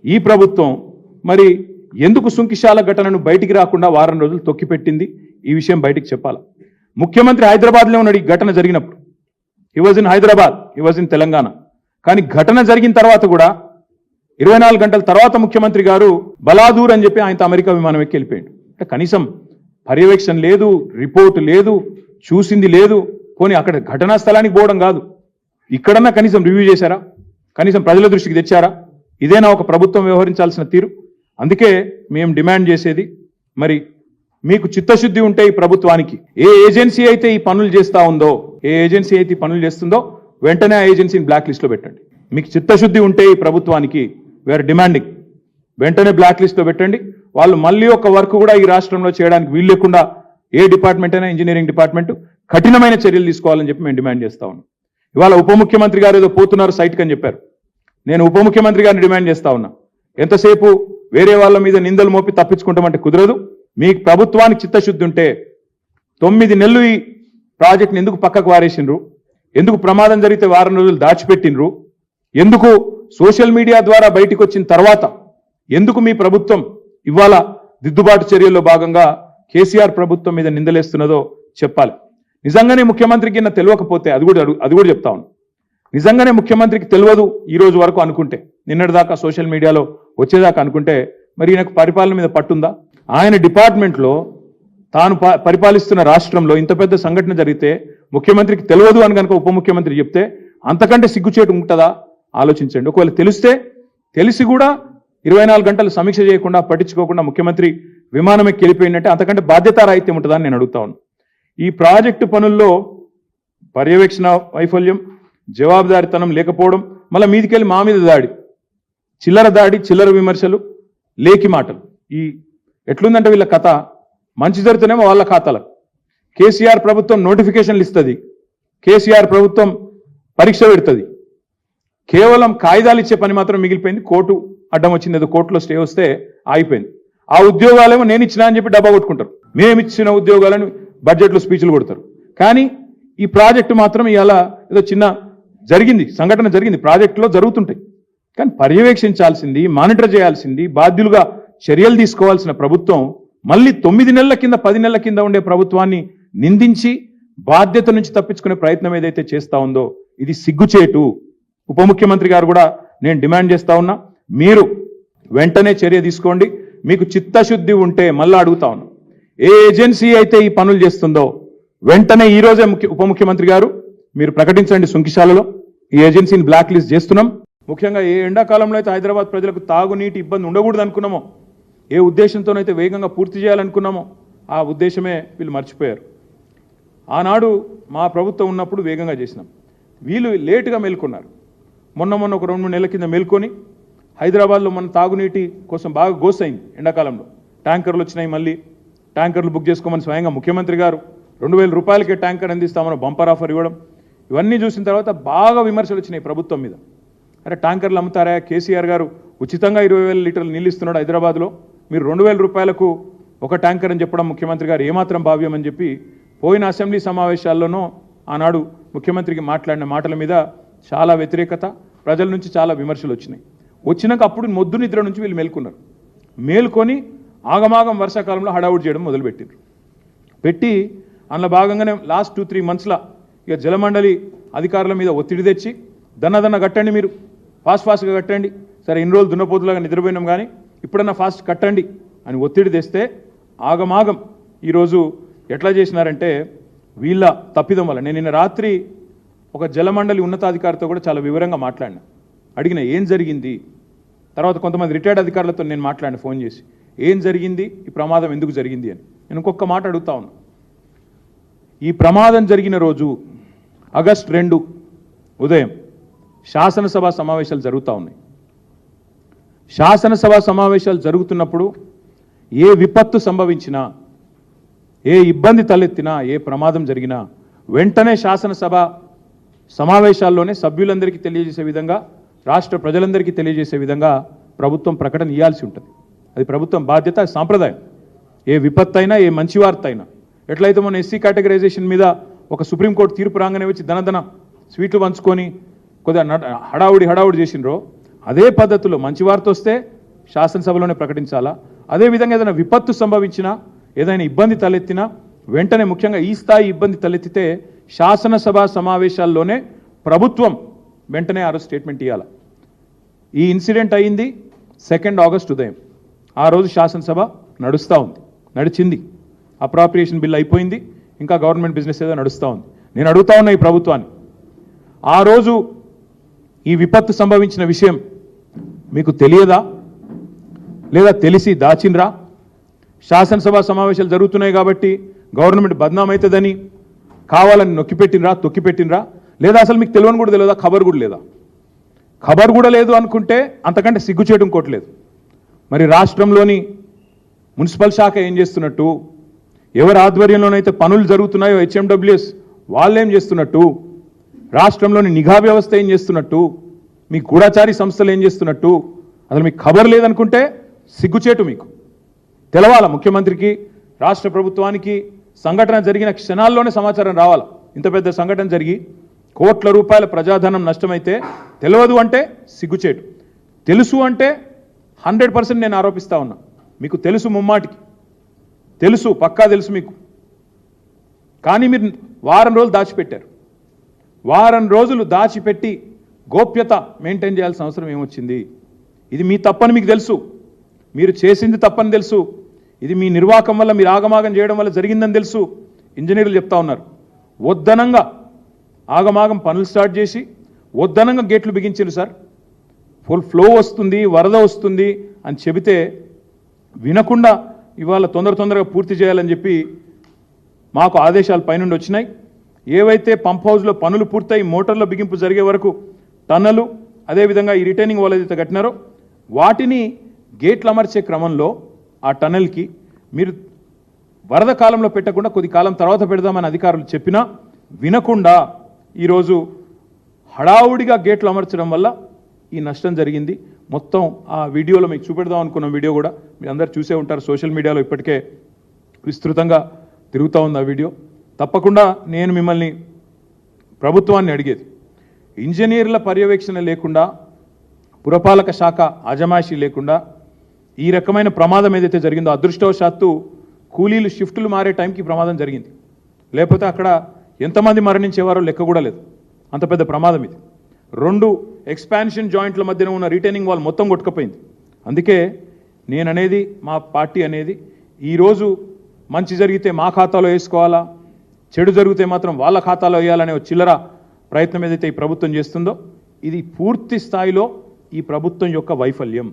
ఈ ప్రభుత్వం మరి ఎందుకు సుంకిశాల ఘటనను బయటికి రాకుండా వారం రోజులు తొక్కిపెట్టింది? ఈ విషయం బయటికి చెప్పాలి. ముఖ్యమంత్రి హైదరాబాద్లో ఉన్నాడు ఈ ఘటన జరిగినప్పుడు. He was in Hyderabad, he was in Telangana. కానీ ఘటన జరిగిన తర్వాత కూడా 24 గంటల తర్వాత ముఖ్యమంత్రి గారు బలాదూర్ అని చెప్పి ఆయనతో అమెరికా విమానం ఎక్కి వెళ్ళిపోయాడు. అంటే కనీసం పర్యవేక్షణ లేదు, రిపోర్ట్ లేదు, చూసింది లేదు. పోనీ అక్కడ ఘటనా స్థలానికి పోవడం కాదు, ఇక్కడన్నా కనీసం రివ్యూ చేశారా? కనీసం ప్రజల దృష్టికి తెచ్చారా? ఇదేనా ఒక ప్రభుత్వం వ్యవహరించాల్సిన తీరు? అందుకే మేము డిమాండ్ చేసేది, మరి మీకు చిత్తశుద్ధి ఉంటే ఈ ప్రభుత్వానికి ఏ ఏజెన్సీ అయితే ఈ పనులు చేస్తూ ఉందో, ఏ ఏజెన్సీ అయితే ఈ పనులు చేస్తుందో వెంటనే ఆ ఏజెన్సీని బ్లాక్ లిస్ట్లో పెట్టండి. మీకు చిత్తశుద్ధి ఉంటే ఈ ప్రభుత్వానికి వీఆర్ డిమాండింగ్ వెంటనే బ్లాక్ లిస్ట్లో పెట్టండి. వాళ్ళు మళ్ళీ ఒక వర్క్ కూడా ఈ రాష్ట్రంలో చేయడానికి వీలు లేకుండా ఏ డిపార్ట్మెంట్ అయినా ఇంజనీరింగ్ డిపార్ట్మెంట్ కఠినమైన చర్యలు తీసుకోవాలని చెప్పి మేము డిమాండ్ చేస్తా ఉన్నాం. ఇవాళ ఉప ముఖ్యమంత్రి గారు ఏదో పోతున్నారు సైట్కి అని చెప్పారు. నేను ఉప ముఖ్యమంత్రి గారిని డిమాండ్ చేస్తా ఉన్నా, ఎంతసేపు వేరే వాళ్ళ మీద నిందలు మోపి తప్పించుకుంటామంటే కుదరదు. మీకు ప్రభుత్వానికి చిత్తశుద్ధి ఉంటే 9 నెలలు ఈ ప్రాజెక్ట్ని ఎందుకు పక్కకు వారేసిండ్రు? ఎందుకు ప్రమాదం జరిగితే వారం రోజులు దాచిపెట్టినరు? ఎందుకు సోషల్ మీడియా ద్వారా బయటికి వచ్చిన తర్వాత ఎందుకు మీ ప్రభుత్వం ఇవాళ దిద్దుబాటు చర్యల్లో భాగంగా కేసీఆర్ ప్రభుత్వం మీద నిందలేస్తున్నదో చెప్పాలి. నిజంగానే ముఖ్యమంత్రికి తెలియకపోతే అది కూడా చెప్తా ఉన్నాను. నిజంగానే ముఖ్యమంత్రికి తెలియదు ఈ రోజు వరకు అనుకుంటే, నిన్నటిదాకా సోషల్ మీడియాలో వచ్చేదాకా అనుకుంటే, మరి ఈయనకు పరిపాలన మీద పట్టుందా? ఆయన డిపార్ట్మెంట్లో తాను పరిపాలిస్తున్న రాష్ట్రంలో ఇంత పెద్ద సంఘటన జరిగితే ముఖ్యమంత్రికి తెలియదు అని కనుక ఉప ముఖ్యమంత్రి చెప్తే అంతకంటే సిగ్గుచేటు ఉంటుందా? ఆలోచించండి. ఒకవేళ తెలిసి కూడా 24 గంటలు సమీక్ష చేయకుండా పట్టించుకోకుండా ముఖ్యమంత్రి విమానం ఎక్కి వెళ్ళిపోయిందంటే అంతకంటే బాధ్యతారాహిత్యం ఉంటుందా అని నేను అడుగుతా ఉన్నాను. ఈ ప్రాజెక్టు పనుల్లో పర్యవేక్షణ వైఫల్యం, జవాబుదారితనం లేకపోవడం, మళ్ళీ మీదికెళ్ళి మా మీద దాడి, చిల్లర విమర్శలు, లేకి మాటలు. ఈ ఎట్లుందంటే వీళ్ళ కథ మంచి జరుగుతూనేమో వాళ్ళ ఖాతాలకు. కేసీఆర్ ప్రభుత్వం నోటిఫికేషన్లు ఇస్తుంది, కేసీఆర్ ప్రభుత్వం పరీక్ష పెడుతుంది, కేవలం కాగితాలు ఇచ్చే పని మాత్రం మిగిలిపోయింది. కోర్టు అడ్డం వచ్చింది, ఏదో కోర్టులో స్టే వస్తే ఆగిపోయింది. ఆ ఉద్యోగాలేమో నేను ఇచ్చినా అని చెప్పి డబ్బా కొట్టుకుంటారు. మేమిచ్చిన ఉద్యోగాలను బడ్జెట్లో స్పీచ్లు కొడతారు. కానీ ఈ ప్రాజెక్టు మాత్రం ఇవాళ ఏదో చిన్న సంఘటన జరిగింది, ప్రాజెక్టులో జరుగుతుంటాయి. కానీ పర్యవేక్షించాల్సింది, మానిటర్ చేయాల్సింది, బాధ్యులుగా చర్యలు తీసుకోవాల్సిన ప్రభుత్వం మళ్ళీ 9 నెలల కింద 10 నెలల కింద ఉండే ప్రభుత్వాన్ని నిందించి బాధ్యత నుంచి తప్పించుకునే ప్రయత్నం ఏదైతే చేస్తా ఉందో ఇది సిగ్గుచేటు. ఉప ముఖ్యమంత్రి గారు కూడా నేను డిమాండ్ చేస్తా ఉన్నా, మీరు వెంటనే చర్య తీసుకోండి. మీకు చిత్తశుద్ధి ఉంటే మళ్ళా అడుగుతా ఉన్నా, ఏ ఏజెన్సీ అయితే ఈ పనులు చేస్తుందో వెంటనే ఈ రోజే ఉప ముఖ్యమంత్రి గారు మీరు ప్రకటించండి. సుంకిశాలలో ఈ ఏజెన్సీని బ్లాక్ లిస్ట్ చేస్తున్నాం. ముఖ్యంగా ఏ ఎండాకాలంలో అయితే హైదరాబాద్ ప్రజలకు తాగునీటి ఇబ్బంది ఉండకూడదు అనుకున్నామో, ఏ ఉద్దేశంతోనైతే వేగంగా పూర్తి చేయాలనుకున్నామో ఆ ఉద్దేశమే వీళ్ళు మర్చిపోయారు. ఆనాడు మా ప్రభుత్వం ఉన్నప్పుడు వేగంగా చేసినాం, వీళ్ళు లేటుగా మేల్కొన్నారు. మొన్న ఒక 2-3 నెలల కింద మేల్కొని హైదరాబాద్లో మన తాగునీటి కోసం బాగా గోసైంది. ఎండాకాలంలో ట్యాంకర్లు వచ్చినాయి, మళ్ళీ ట్యాంకర్లు బుక్ చేసుకోమని స్వయంగా ముఖ్యమంత్రి గారు 2000 రూపాయలకే ట్యాంకర్ అందిస్తామని బంపర్ ఆఫర్ ఇవ్వడం, ఇవన్నీ చూసిన తర్వాత బాగా విమర్శలు వచ్చినాయి ప్రభుత్వం మీద. అరే ట్యాంకర్లు అమ్ముతారా? కేసీఆర్ గారు ఉచితంగా 20,000 లీటర్లు నీళ్ళు ఇస్తున్నాడు హైదరాబాద్లో, మీరు 2000 రూపాయలకు ఒక ట్యాంకర్ అని చెప్పడం ముఖ్యమంత్రి గారు ఏమాత్రం భావ్యం అని చెప్పి పోయిన అసెంబ్లీ సమావేశాల్లోనూ ఆనాడు ముఖ్యమంత్రికి మాట్లాడిన మాటల మీద చాలా వ్యతిరేకత, ప్రజల నుంచి చాలా విమర్శలు వచ్చినాయి. వచ్చినాక అప్పుడు మొద్దు నిద్ర నుంచి వీళ్ళు మేల్కొని ఆగమాగం వర్షాకాలంలో హడావుడి చేయడం మొదలుపెట్టారు. అందులో భాగంగానే లాస్ట్ 2-3 మంత్స్లో ఇక జలమండలి అధికారుల మీద ఒత్తిడి తెచ్చి దన్న కట్టండి, మీరు ఫాస్ట్గా కట్టండి, సరే ఇన్ని రోజులు దున్నపోతులాగా నిద్రపోయినాం కానీ ఇప్పుడన్నా ఫాస్ట్ కట్టండి అని ఒత్తిడి తెస్తే ఆగమాగం ఈరోజు ఎట్లా చేసినారంటే వీళ్ళ తప్పిదం వల్ల. నేను నిన్న రాత్రి ఒక జలమండలి ఉన్నతాధికారితో కూడా చాలా వివరంగా మాట్లాడినా, అడిగిన ఏం జరిగింది. తర్వాత కొంతమంది రిటైర్డ్ అధికారులతో నేను మాట్లాడిన ఫోన్ చేసి ఏం జరిగింది, ఈ ప్రమాదం ఎందుకు జరిగింది అని. నేను ఇంకొక మాట అడుగుతా ఉన్నా, ఈ ప్రమాదం జరిగిన రోజు ఆగస్టు 2 ఉదయం శాసనసభ సమావేశాలు జరుగుతూ ఉన్నాయి. శాసనసభ సమావేశాలు జరుగుతున్నప్పుడు ఏ విపత్తు సంభవించినా, ఏ ఇబ్బంది తలెత్తినా, ఏ ప్రమాదం జరిగినా వెంటనే శాసనసభ సమావేశాల్లోనే సభ్యులందరికీ తెలియజేసే విధంగా, రాష్ట్ర ప్రజలందరికీ తెలియజేసే విధంగా ప్రభుత్వం ప్రకటన ఇవ్వాల్సి ఉంటుంది. అది ప్రభుత్వం బాధ్యత, సాంప్రదాయం. ఏ విపత్తు అయినా, ఏ మంచి వార్త అయినా, ఎట్లయితే మన ఎస్సీ కేటగరైజేషన్ మీద ఒక సుప్రీంకోర్టు తీర్పు రాగానే వచ్చి దనదన స్వీట్లు పంచుకొని కొద్దిగా హడావుడి చేసినరో, అదే పద్ధతిలో మంచి వార్త వస్తే శాసనసభలోనే ప్రకటించాలా, అదేవిధంగా ఏదైనా విపత్తు సంభవించినా ఏదైనా ఇబ్బంది తలెత్తినా వెంటనే ముఖ్యంగా ఈ స్థాయి ఇబ్బంది తలెత్తితే శాసనసభ సమావేశాల్లోనే ప్రభుత్వం వెంటనే ఆ రోజు స్టేట్మెంట్ ఇవ్వాలి. ఈ ఇన్సిడెంట్ అయింది 2 ఆగస్టు ఉదయం. ఆ రోజు శాసనసభ నడిచింది. అప్రాప్రియేషన్ బిల్ అయిపోయింది, ఇంకా గవర్నమెంట్ బిజినెస్ ఏదో నడుస్తూ ఉంది. నేను అడుగుతా ఉన్నా ఈ ప్రభుత్వాన్ని, ఆ రోజు ఈ విపత్తు సంభవించిన విషయం మీకు తెలియదా, లేదా తెలిసి దాచినరా? శాసనసభ సమావేశాలు జరుగుతున్నాయి కాబట్టి గవర్నమెంట్ బద్నామవుతుందని కావాలని తొక్కిపెట్టినరా? లేదా అసలు మీకు తెలియని కూడా తెలియదా? ఖబర్ కూడా లేదా? ఖబర్ కూడా లేదు అనుకుంటే అంతకంటే సిగ్గుచేయడం కోట్లేదు. మరి రాష్ట్రంలోని మున్సిపల్ శాఖ ఏం చేస్తున్నట్టు, ఎవరి ఆధ్వర్యంలోనైతే పనులు జరుగుతున్నాయో హెచ్ఎండబ్ల్యూఎస్ వాళ్ళేం చేస్తున్నట్టు, రాష్ట్రంలోని నిఘా వ్యవస్థ ఏం చేస్తున్నట్టు, మీ గూఢచారి సంస్థలు ఏం చేస్తున్నట్టు, అసలు మీకు ఖబర్ లేదనుకుంటే సిగ్గుచేటు. మీకు తెలవాల, ముఖ్యమంత్రికి రాష్ట్ర ప్రభుత్వానికి సంఘటన జరిగిన క్షణాల్లోనే సమాచారం రావాలా. ఇంత పెద్ద సంఘటన జరిగి కోట్ల రూపాయల ప్రజాధనం నష్టమైతే తెలియదు అంటే సిగ్గుచేటు. తెలుసు అంటే 100% నేను ఆరోపిస్తా ఉన్నా. మీకు తెలుసు, ముమ్మాటికి తెలుసు, పక్కా తెలుసు మీకు. కానీ మీరు వారం రోజులు దాచిపెట్టారు. వారం రోజులు దాచిపెట్టి గోప్యత మెయింటైన్ చేయాల్సిన అవసరం ఏమొచ్చింది? ఇది మీ తప్పని మీకు తెలుసు, మీరు చేసింది తప్పని తెలుసు, ఇది మీ నిర్వాహకం వల్ల, మీరు ఆగమాగం చేయడం వల్ల జరిగిందని తెలుసు. ఇంజనీర్లు చెప్తా ఉన్నారు, వద్దనంగా ఆగమాగం పనులు స్టార్ట్ చేసి వద్దనంగా గేట్లు బిగించారు సార్. ఫుల్ ఫ్లో వస్తుంది, వరద వస్తుంది అని చెబితే వినకుండా ఇవాళ తొందరగా పూర్తి చేయాలని చెప్పి మాకు ఆదేశాలు పైనుండి వచ్చినాయి. ఏవైతే పంప్ హౌస్లో పనులు పూర్తయి మోటార్ల బిగింపు జరిగే వరకు టన్నలు, అదేవిధంగా ఈ రిటైనింగ్ వాల్ ఏదైతే కట్టినారో వాటిని గేట్లు అమర్చే క్రమంలో ఆ టన్నెల్కి మీరు వరద కాలంలో పెట్టకుండా కొద్ది కాలం తర్వాత పెడదామని అధికారులు చెప్పినా వినకుండా ఈరోజు హడావుడిగా గేట్లు అమర్చడం వల్ల ఈ నష్టం జరిగింది. మొత్తం ఆ వీడియోలో మీకు చూపెడదాం అనుకున్న వీడియో కూడా మీరు అందరు చూసే ఉంటారు. సోషల్ మీడియాలో ఇప్పటికే విస్తృతంగా తిరుగుతూ ఉంది ఆ వీడియో. తప్పకుండా నేను మిమ్మల్ని, ప్రభుత్వాన్ని అడిగేది, ఇంజనీర్ల పర్యవేక్షణ లేకుండా, పురపాలక శాఖ అజమాయిషీ లేకుండా ఈ రకమైన ప్రమాదం ఏదైతే జరిగిందో, అదృష్టవశాత్తు కూలీలు షిఫ్టులు మారే టైంకి ప్రమాదం జరిగింది. లేకపోతే అక్కడ ఎంతమంది మరణించేవారో లెక్క కూడా లేదు. అంత పెద్ద ప్రమాదం ఇది. 2 ఎక్స్పాన్షన్ జాయింట్ల మధ్యన ఉన్న రిటైనింగ్ వాల్ మొత్తం కొట్టుకుపోయింది. అందుకే నేను అనేది, మా పార్టీ అనేది, ఈరోజు మంచి జరిగితే మా ఖాతాలో వేసుకోవాలా, చెడు జరిగితే మాత్రం వాళ్ళ ఖాతాలో వేయాలనే చిల్లర ప్రయత్నం ఏదైతే ఈ ప్రభుత్వం చేస్తుందో ఇది పూర్తి స్థాయిలో ఈ ప్రభుత్వం యొక్క వైఫల్యం.